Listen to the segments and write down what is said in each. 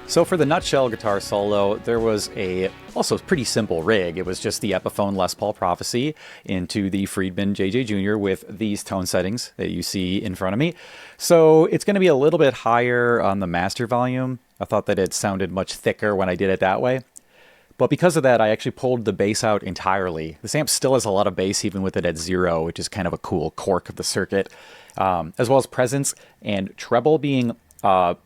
So for the Nutshell guitar solo, there was a also pretty simple rig. It was just the Epiphone Les Paul Prophecy into the Friedman JJ Jr. with these tone settings that you see in front of me. So it's going to be a little bit higher on the master volume. I thought that it sounded much thicker when I did it that way. But because of that, I actually pulled the bass out entirely. This amp still has a lot of bass even with it at 0, which is kind of a cool quirk of the circuit, as well as presence and treble being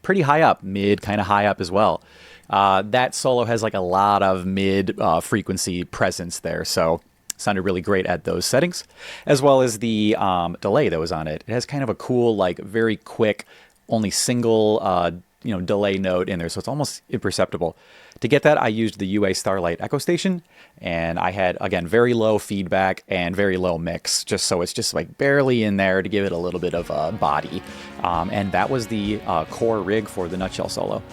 pretty high up, mid, kind of high up as well. That solo has like a lot of mid frequency presence there, so sounded really great at those settings, as well as the delay that was on it. It has kind of a cool, like very quick, only single delay note in there, so it's almost imperceptible. To get that, I used the UA Starlight Echo Station, and I had, again, very low feedback and very low mix, just so it's just like barely in there to give it a little bit of a body. And that was the core rig for the Nutshell solo.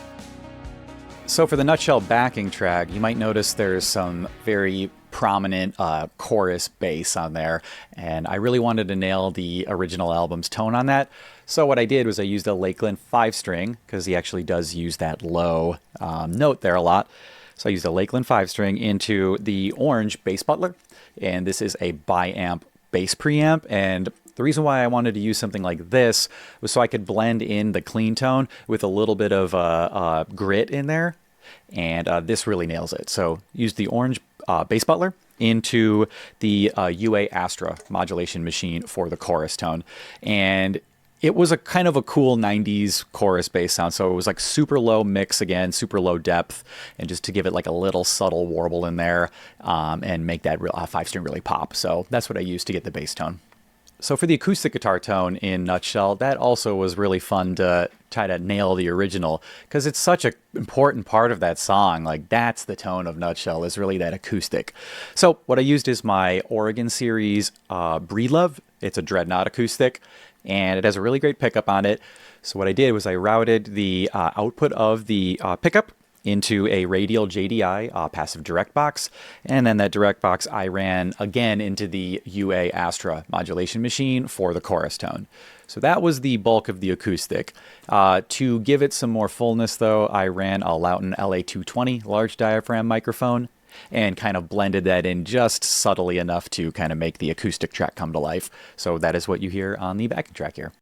So for the Nutshell backing track, you might notice there's some very prominent chorus bass on there, and I really wanted to nail the original album's tone on that. So what I did was I used a Lakeland 5-string, because he actually does use that low note there a lot. So I used a Lakeland 5-string into the orange bass butler, and this is a bi-amp bass preamp, and the reason why I wanted to use something like this was so I could blend in the clean tone with a little bit of grit in there, and this really nails it. So use the orange bass butler into the UA Astra modulation machine for the chorus tone, and it was a kind of a cool 90s chorus bass sound. So it was like super low mix again, super low depth, and just to give it like a little subtle warble in there and make that 5-string really pop. So that's what I used to get the bass tone. So for the acoustic guitar tone in Nutshell, that also was really fun to try to nail the original, because it's such an important part of that song. Like, that's the tone of Nutshell, is really that acoustic. So what I used is my Oregon Series Breedlove. It's a Dreadnought acoustic, and it has a really great pickup on it. So what I did was I routed the output of the pickup into a radial JDI passive direct box, and then that direct box I ran again into the UA Astra modulation machine for the chorus tone. So that was the bulk of the acoustic. To give it some more fullness though, I ran a Lauten LA220 large diaphragm microphone and kind of blended that in just subtly enough to kind of make the acoustic track come to life. So that is what you hear on the backing track here.